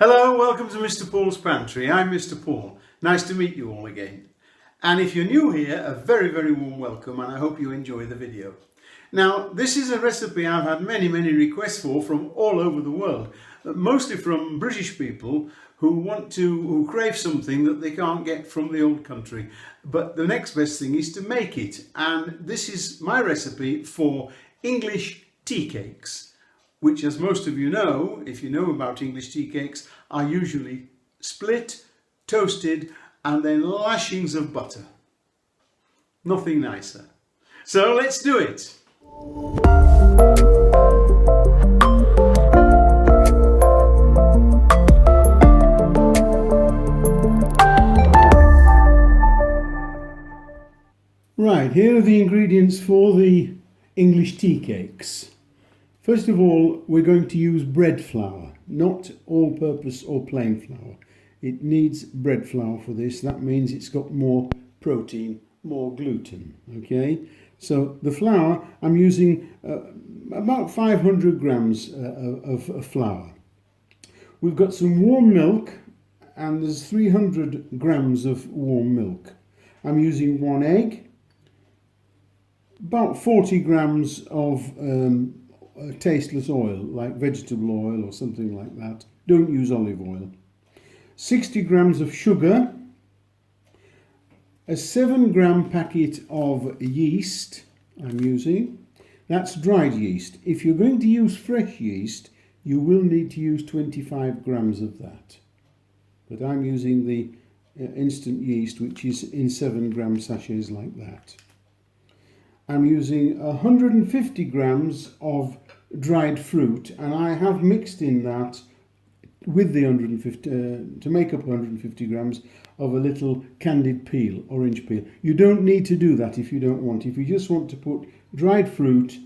Hello, welcome to Mr. Paul's Pantry. I'm Mr. Paul. Nice to meet you all again. And if you're new here, a very, very warm welcome, and I hope you enjoy the video. Now, this is a recipe I've had many requests for from all over the world, mostly from British people who crave something that they can't get from the old country. But the next best thing is to make it. And this is my recipe for English tea cakes, which, as most of you know, if you know about English tea cakes, are usually split, toasted, and then lashings of butter. Nothing nicer. So let's do it. Right, here are the ingredients for the English tea cakes. First of all, we're going to use bread flour, not all-purpose or plain flour. It needs bread flour for this. That means it's got more protein, more gluten, okay? So the flour, I'm using about 500 grams of flour. We've got some warm milk, and there's 300 grams of warm milk. I'm using 1 egg, about 40 grams of tasteless oil, like vegetable oil or something like that. Don't use olive oil. 60 grams of sugar, a 7-gram packet of yeast I'm using. That's dried yeast. If you're going to use fresh yeast, you will need to use 25 grams of that. But I'm using the instant yeast, which is in 7-gram sachets like that. I'm using 150 grams of dried fruit, and I have mixed in that with the 150 to make up 150 grams of a little candied peel, orange peel. You don't need to do that if you don't want. If you just want to put dried fruit,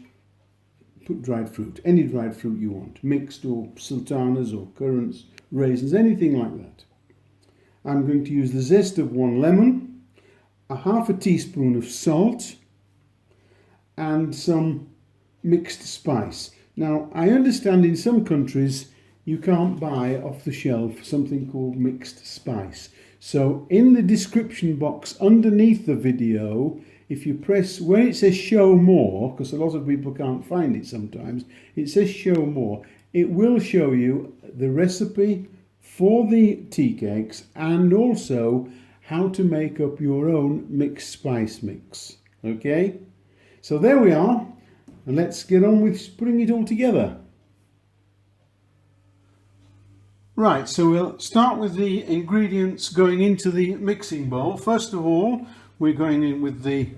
put dried fruit, any dried fruit you want, mixed, or sultanas or currants, raisins, anything like that. I'm going to use the zest of 1 lemon, a half a teaspoon of salt, and some mixed spice. Now, I understand in some countries you can't buy off the shelf something called mixed spice. So in the description box underneath the video, if you press where it says show more, because a lot of people can't find it sometimes, it says show more, it will show you the recipe for the tea cakes and also how to make up your own mixed spice mix. Okay? So there we are, and let's get on with putting it all together. Right, so we'll start with the ingredients going into the mixing bowl. First of all, we're going in with the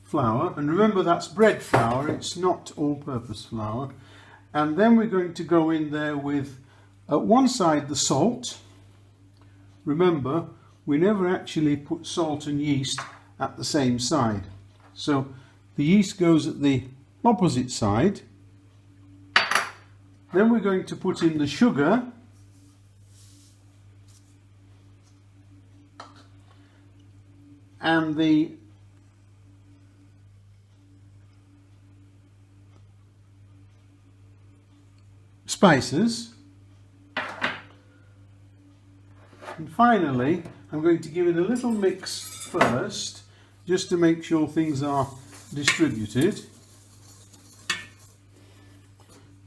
flour, and remember that's bread flour, it's not all-purpose flour. And then we're going to go in there with, at one side, the salt. Remember, we never actually put salt and yeast at the same side. So the yeast goes at the opposite side. Then we're going to put in the sugar. And the spices. And finally, I'm going to give it a little mix first, just to make sure things are distributed.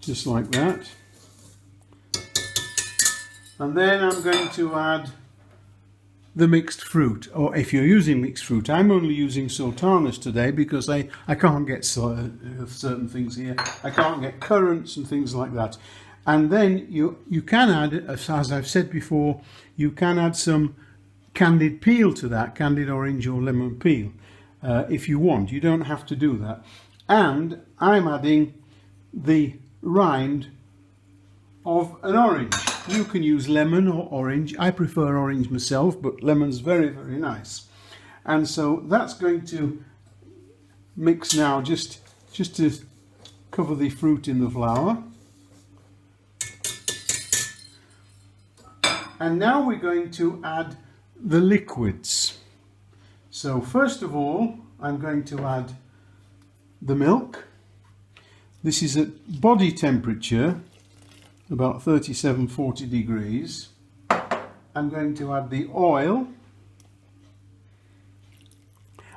Just like that. And then I'm going to add the mixed fruit, or if you're using mixed fruit, I'm only using sultanas today because I can't get certain things here. I can't get currants and things like that. And then you can add, as I've said before, you can add some candied peel to that, candied orange or lemon peel, if you want. You don't have to do that. And I'm adding the rind of an orange. You can use lemon or orange. I prefer orange myself, but lemon's very nice. And so that's going to mix now, just to cover the fruit in the flour. And now we're going to add the liquids. So first of all, I'm going to add the milk. This is at body temperature about 37-40 degrees. I'm going to add the oil,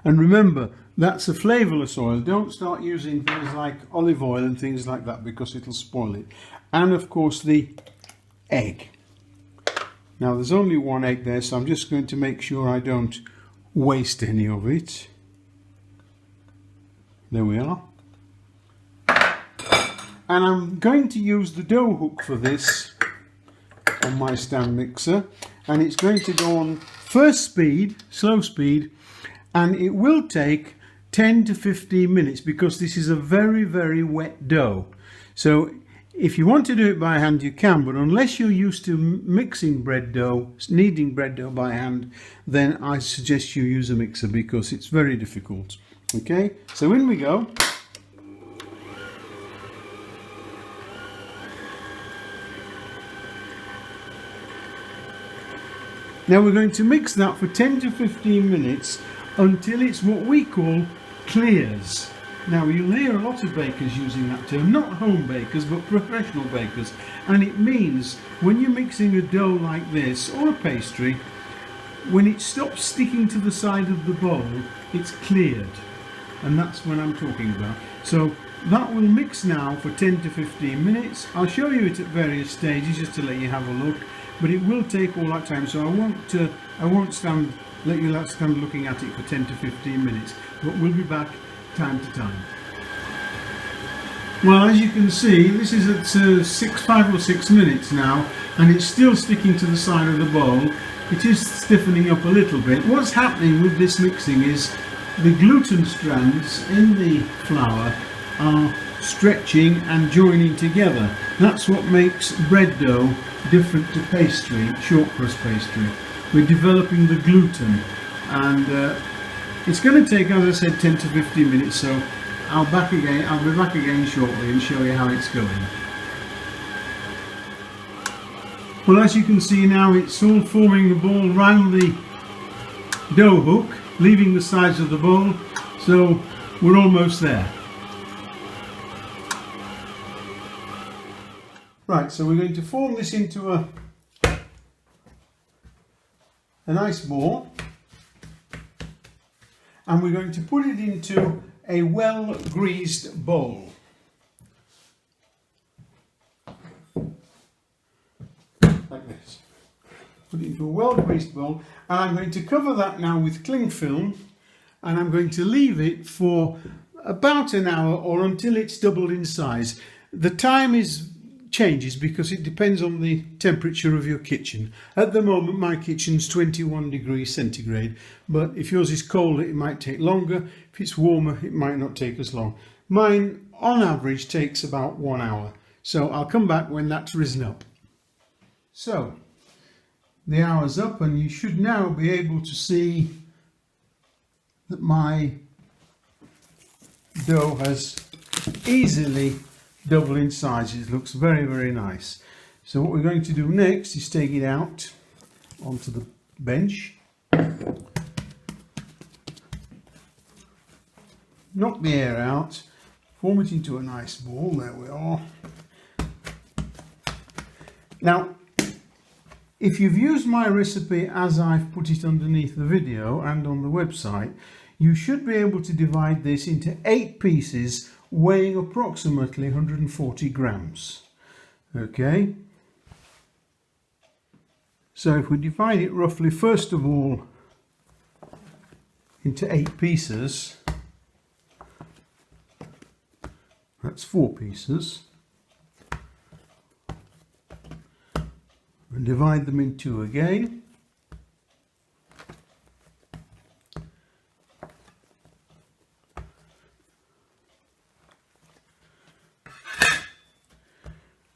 and remember that's a flavourless oil. Don't start using things like olive oil and things like that because it'll spoil it. And of course the egg. Now there's only one egg there, so I'm just going to make sure I don't waste any of it. There we are. And I'm going to use the dough hook for this on my stand mixer, and it's going to go on first speed, slow speed, and it will take 10 to 15 minutes because this is a very, very wet dough. So if you want to do it by hand you can, but unless you're used to mixing bread dough, kneading bread dough by hand, then I suggest you use a mixer because it's very difficult. Okay, so in we go. Now we're going to mix that for 10 to 15 minutes until it's what we call clears. Now you'll hear a lot of bakers using that term, not home bakers but professional bakers, and it means when you're mixing a dough like this or a pastry, when it stops sticking to the side of the bowl, it's cleared, and that's what I'm talking about. So that will mix now for 10 to 15 minutes. I'll show you it at various stages just to let you have a look, but it will take all that time, so I won't let you stand looking at it for 10 to 15 minutes, but we'll be back time to time. Well, as you can see, this is at 5 or 6 minutes now, and it's still sticking to the side of the bowl. It is stiffening up a little bit. What's happening with this mixing is the gluten strands in the flour are stretching and joining together. That's what makes bread dough different to pastry, short crust pastry. We're developing the gluten, and it's going to take, as I said, 10 to 15 minutes, so I'll be back again shortly and show you how it's going. Well, as you can see now, it's all forming the ball round the dough hook, leaving the sides of the bowl, so we're almost there. Right, so we're going to form this into a nice ball, and we're going to put it into a well-greased bowl. Like this. Put it into a well-greased bowl, and I'm going to cover that now with cling film, and I'm going to leave it for about an hour or until it's doubled in size. The time changes because it depends on the temperature of your kitchen. At the moment my kitchen's 21 degrees centigrade, but if yours is colder it might take longer. If it's warmer it might not take as long. Mine on average takes about 1 hour, so I'll come back when that's risen up. So the hour's up, and you should now be able to see that my dough has easily double in size. It looks very, very nice. So what we're going to do next is take it out onto the bench, knock the air out, form it into a nice ball. There we are. Now if you've used my recipe as I've put it underneath the video and on the website, you should be able to divide this into 8 pieces weighing approximately 140 grams. Okay, so if we divide it roughly, first of all, into 8 pieces, that's 4 pieces, and divide them in 2 again.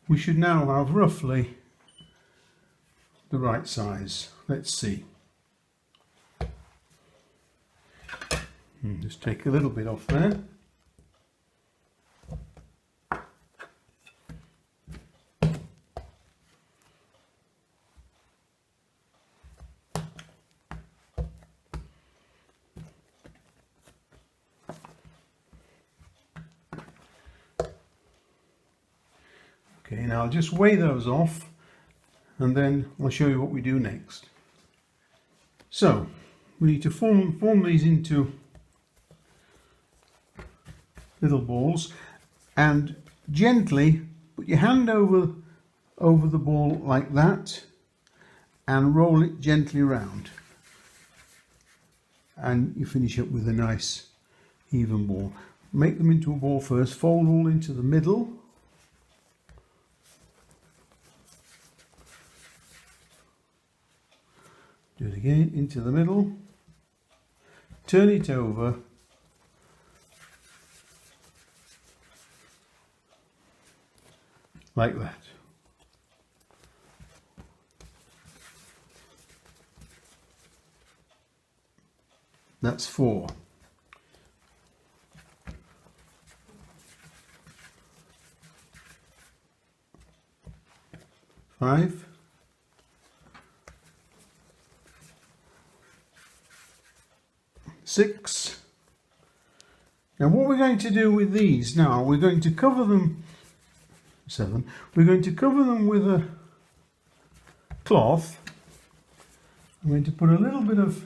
We should now have roughly the right size. Let's see. Just take a little bit off there. Okay, now I'll just weigh those off and then I'll show you what we do next. So we need to form these into little balls and gently put your hand over the ball like that and roll it gently round, and you finish up with a nice even ball. Make them into a ball first, fold all into the middle, do it again into the middle, turn it over, like that. That's 4. 5. 6. Now what we're going to do with these now, we're going to cover them, 7, we're going to cover them with a cloth. I'm going to put a little bit of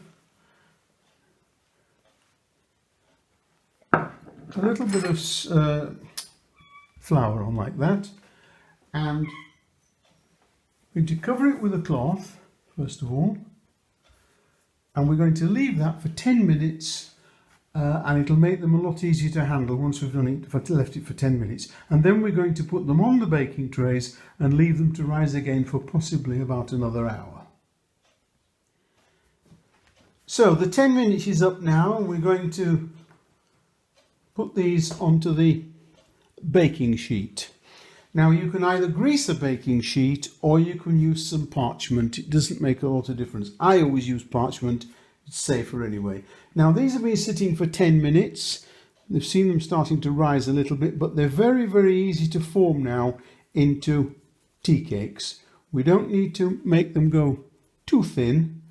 flour on like that, and we're going to cover it with a cloth first of all, and we're going to leave that for 10 minutes and it'll make them a lot easier to handle once we've left it for 10 minutes. And then we're going to put them on the baking trays and leave them to rise again for possibly about another hour. So the 10 minutes is up now, and we're going to put these onto the baking sheet. Now you can either grease a baking sheet or you can use some parchment. It doesn't make a lot of difference. I always use parchment, it's safer anyway. Now these have been sitting for 10 minutes. They've seen them starting to rise a little bit, but they're very, very easy to form now into tea cakes. We don't need to make them go too thin,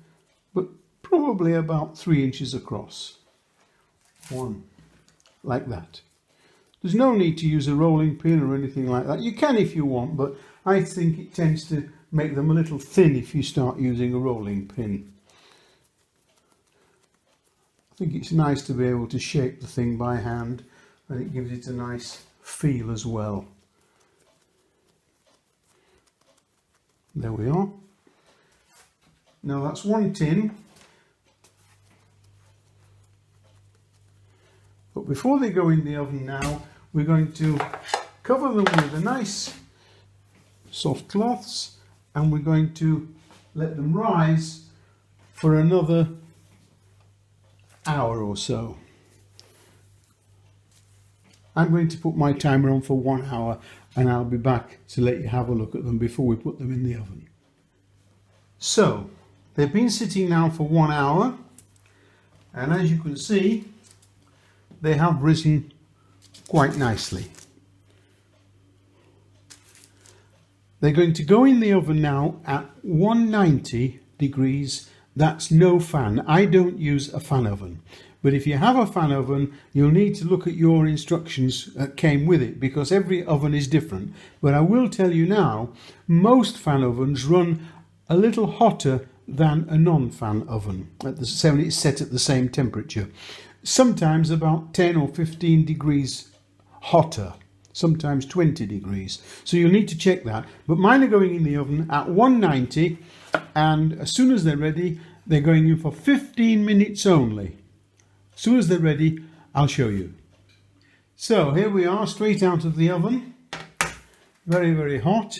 but probably about 3 inches across. 1. Like that. There's no need to use a rolling pin or anything like that. You can if you want, but I think it tends to make them a little thin if you start using a rolling pin. I think it's nice to be able to shape the thing by hand, and it gives it a nice feel as well. There we are. Now that's 1 tin. But before they go in the oven now, we're going to cover them with a nice soft cloths, and we're going to let them rise for another hour or so. I'm going to put my timer on for 1 hour, and I'll be back to let you have a look at them before we put them in the oven. So they've been sitting now for 1 hour, and as you can see, they have risen quite nicely. They're going to go in the oven now at 190 degrees. That's no fan. I don't use a fan oven. But if you have a fan oven, you'll need to look at your instructions that came with it, because every oven is different. But I will tell you now, most fan ovens run a little hotter than a non-fan oven, so it's set at the same temperature. Sometimes about 10 or 15 degrees hotter, sometimes 20 degrees. So you'll need to check that. But mine are going in the oven at 190, and as soon as they're ready, they're going in for 15 minutes only. As soon as they're ready, I'll show you. So here we are, straight out of the oven. Very, very hot.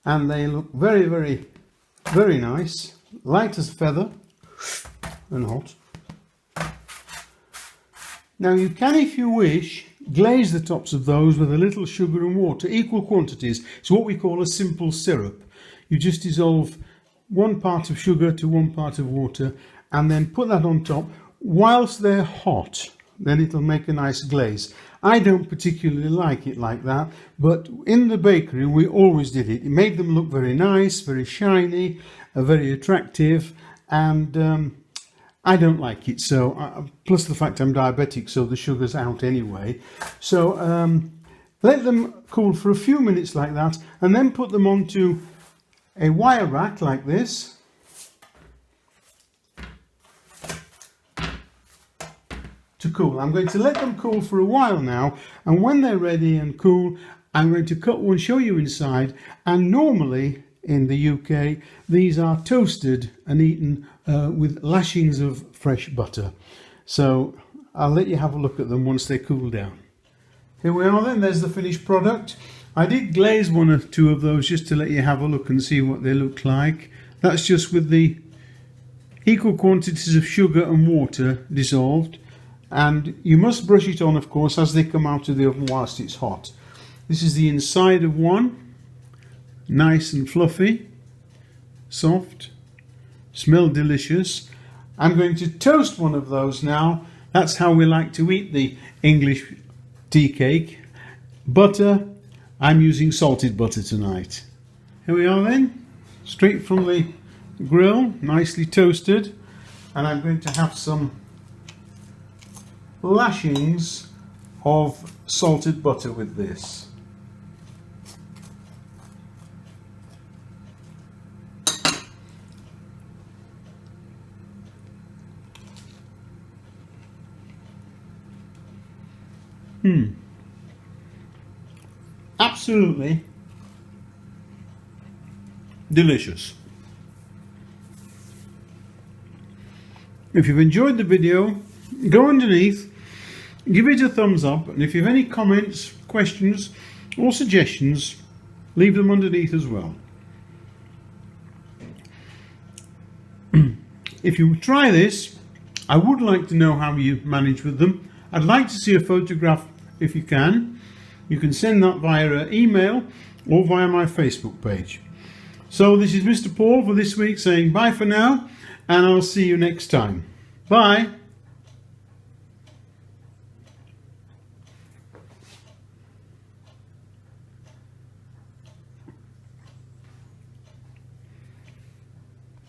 And they look very, very, very nice. Light as a feather and hot. Now you can, if you wish, glaze the tops of those with a little sugar and water, equal quantities. It's what we call a simple syrup. You just dissolve 1 part of sugar to 1 part of water and then put that on top whilst they're hot. Then it'll make a nice glaze. I don't particularly like it like that, but in the bakery we always did it. It made them look very nice, very shiny, very attractive, and I don't like it, so plus the fact I'm diabetic, so the sugar's out anyway. So Let them cool for a few minutes like that, and then put them onto a wire rack like this. To cool. I'm going to let them cool for a while now, and when they're ready and cool, I'm going to cut one, show you inside. And normally in the UK these are toasted and eaten with lashings of fresh butter. So I'll let you have a look at them once they cool down. Here we are then, there's the finished product. I did glaze one or two of those just to let you have a look and see what they look like. That's just with the equal quantities of sugar and water dissolved. And you must brush it on, of course, as they come out of the oven whilst it's hot. This is the inside of one. Nice and fluffy, soft, smell delicious. I'm going to toast one of those now. That's how we like to eat the English tea cake. Butter, I'm using salted butter tonight. Here we are then, straight from the grill, nicely toasted. And I'm going to have some lashings of salted butter with this. Absolutely delicious. If you've enjoyed the video, go underneath, give it a thumbs up, and if you have any comments, questions or suggestions, leave them underneath as well. If you try this, I would like to know how you manage with them. I'd like to see a photograph if you can. You can send that via email or via my Facebook page. So this is Mr. Paul for this week saying bye for now, and I'll see you next time. Bye.